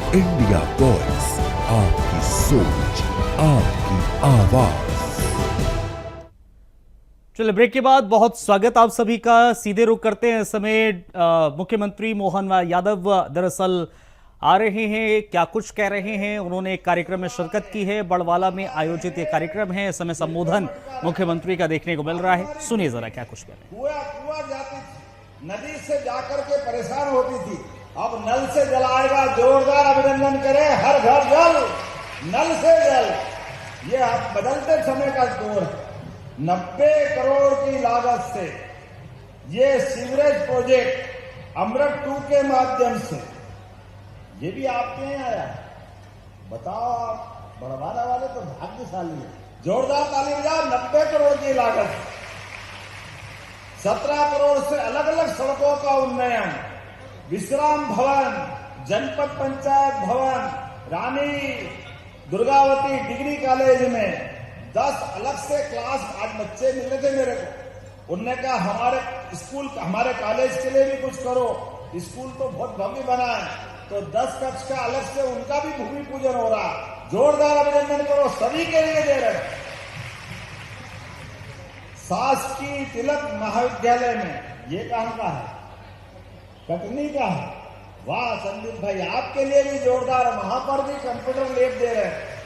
India voice, आपकी सोच, आपकी आवाज। चलिए ब्रेक के बाद बहुत स्वागत आप सभी का। सीधे रुख करते हैं। इस समय मुख्यमंत्री मोहन यादव दरअसल आ रहे हैं, क्या कुछ कह रहे हैं। उन्होंने एक कार्यक्रम में शिरकत की है, बड़वाला में आयोजित ये कार्यक्रम है। इस समय संबोधन मुख्यमंत्री का देखने को मिल रहा है। सुनिए जरा क्या कुछ कह रहे हैं। कुआं जाती थी, नदी से जाकर के परेशान होती थी, अब नल से जल आएगा। जोरदार अभिनंदन करें। हर घर जल, नल से जल। ये अब बदलते समय का दौर है। 90 करोड़ की लागत से ये सीवरेज प्रोजेक्ट अमृत 2 के माध्यम से ये भी आपके यहाँ आया। बताओ आप, बड़वाला वाले तो भाग्यशाली है। जोरदार ताली बजाओ। 90 करोड़ की लागत, 17 करोड़ से अलग अलग सड़कों का उन्नयन, विश्राम भवन, जनपद पंचायत भवन, रानी दुर्गावती डिग्री कॉलेज में 10 अलग से क्लास। आज बच्चे मिले थे मेरे को, उनने कहा हमारे स्कूल, हमारे कॉलेज के लिए भी कुछ करो। स्कूल तो बहुत भव्य बना है, तो 10 कक्ष का अलग से उनका भी भूमि पूजन हो रहा। जोरदार अभिनंदन करो, सभी के लिए दे रहे। शासकीय तिलक महाविद्यालय में, ये कहां का है? कटनी का है। वाह संदीप भाई, आपके लिए भी जोरदार। वहां पर भी कंप्यूटर लैब दे रहे हैं।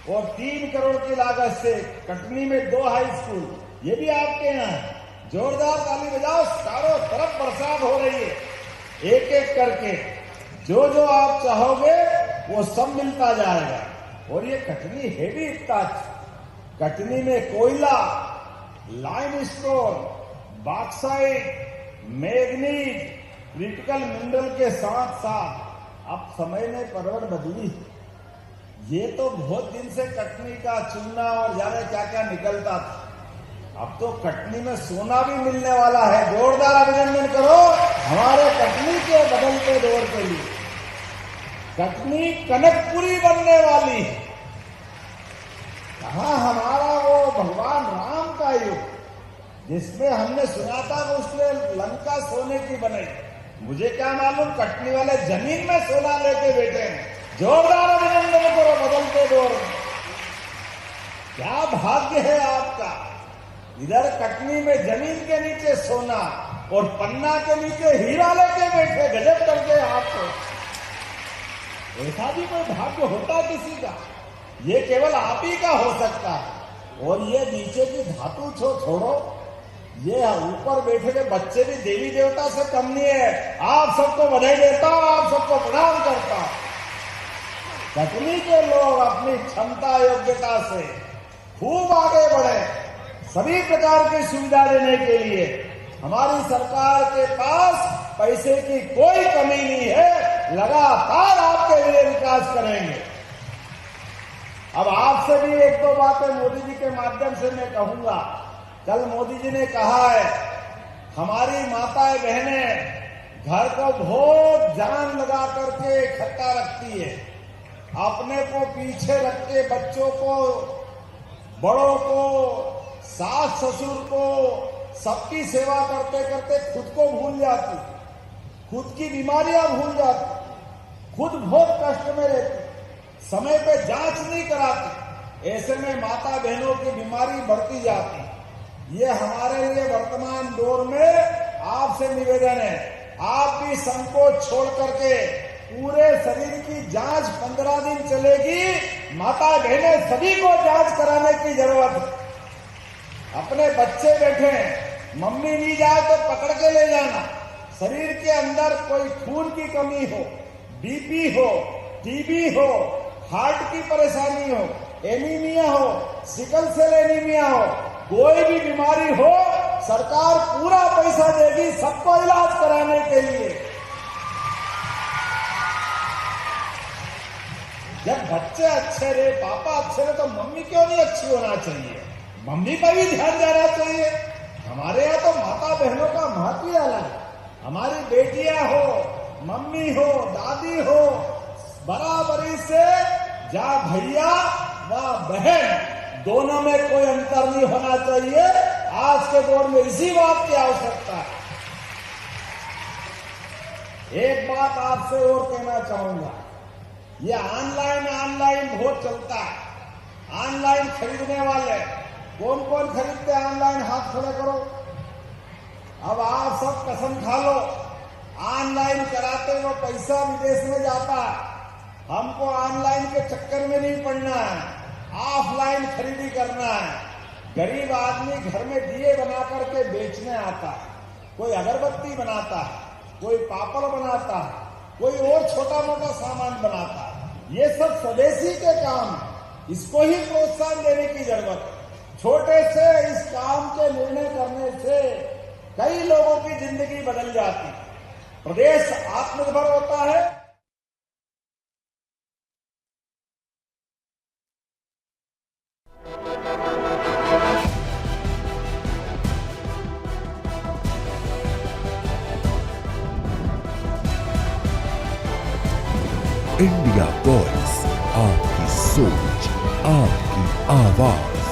और 3 करोड़ की लागत से कटनी में 2 हाई स्कूल, ये भी आपके यहाँ है। जोरदार ताली बजाओ। चारों तरफ बरसात हो रही है, एक एक करके। जो जो आप चाहोगे वो सब मिलता जाएगा। और ये कटनी है भी इतना अच्छा। कटनी में कोयला, limestone, bauxite, manganese, critical mineral के साथ साथ अब समय में परवड़ बदली। ये तो बहुत दिन से कटनी का चूना और जाने क्या क्या निकलता था, अब तो कटनी में सोना भी मिलने वाला है। जोरदार अभिनंदन करो हमारे कटनी के बदलते दौर के लिए। कटनी कनकपुरी बनने वाली है। कहा हमारा वो भगवान राम का युग, जिसमें हमने सुना था कि उसने लंका सोने की बनाई। मुझे क्या मालूम, कटनी वाले जमीन में सोना लेके बैठे हैं। जोरदार अभिनंदन करो बदलते दौर में। क्या भाग्य है आपका। इधर कटनी में जमीन के नीचे सोना और पन्ना के नीचे हीरा लेके बैठे। गजब करके आपको। ऐसा भी कोई भाग्य होता किसी का? ये केवल आप ही का हो सकता है। और ये नीचे की धातु छोड़ो, ये ऊपर बैठे हुए बच्चे भी देवी देवता से कम नहीं है। आप सबको बधाई देता हूं, आप सबको प्रणाम करता हूं। कटनी के लोग अपनी क्षमता योग्यता से खूब आगे बढ़े। सभी प्रकार की सुविधा देने के लिए हमारी सरकार के पास पैसे की कोई कमी नहीं है। लगातार आपके लिए विकास करेंगे। अब आपसे भी 1-2 बातें मोदी जी के माध्यम से मैं कहूंगा। कल मोदी जी ने कहा है, हमारी माताएं बहनें घर को बहुत जान लगा करके इकट्ठा रखती है। अपने को पीछे रख के बच्चों को, बड़ों को, सास ससुर को, सबकी सेवा करते करते खुद को भूल जाती, खुद की बीमारियां भूल जाती, खुद बहुत कष्ट में रहती, समय पे जांच नहीं कराती। ऐसे में माता बहनों की बीमारी बढ़ती जाती। ये हमारे लिए वर्तमान दौर में आपसे निवेदन है, आप भी संकोच छोड़ करके पूरे शरीर की जांच 15 दिन चलेगी। माता बहनें सभी को जांच कराने की जरूरत है। अपने बच्चे बैठे हैं, मम्मी नहीं जाए तो पकड़ के ले जाना। शरीर के अंदर कोई खून की कमी हो, बीपी हो, टीबी हो, हार्ट की परेशानी हो, एनीमिया हो, सिकल सेल एनीमिया हो, कोई भी बीमारी हो, सरकार पूरा पैसा देगी सबको इलाज कराने के लिए। जब बच्चे अच्छे रहे, पापा अच्छे रहे, तो मम्मी क्यों नहीं अच्छी होना चाहिए? मम्मी पर भी ध्यान देना चाहिए। हमारे यहाँ तो माता बहनों का महत्व ही अलग है। हमारी बेटियां हो, मम्मी हो, दादी हो, बराबरी से जा भैया व बहन, दोनों में कोई अंतर नहीं होना चाहिए। आज के दौर में इसी बात की आवश्यकता है। एक बात आपसे और कहना चाहूंगा, ये ऑनलाइन ऑनलाइन बहुत चलता है। ऑनलाइन खरीदने वाले कौन कौन खरीदते हैं ऑनलाइन, हाथ खड़े करो। अब आप सब कसम खा लो, ऑनलाइन कराते वो पैसा विदेश में जाता है। हमको ऑनलाइन के चक्कर में नहीं पड़ना है, ऑफलाइन खरीदी करना है। गरीब आदमी घर में दिए बना करके बेचने आता है, कोई अगरबत्ती बनाता है, कोई पापड़ बनाता है, कोई और छोटा मोटा सामान बनाता है। ये सब स्वदेशी के काम है, इसको ही प्रोत्साहन देने की जरूरत है। छोटे से इस काम के निर्णय करने से कई लोगों की जिंदगी बदल जाती है, प्रदेश आत्मनिर्भर होता है। इंडिया वॉइस, आपकी सोच, आपकी आवाज।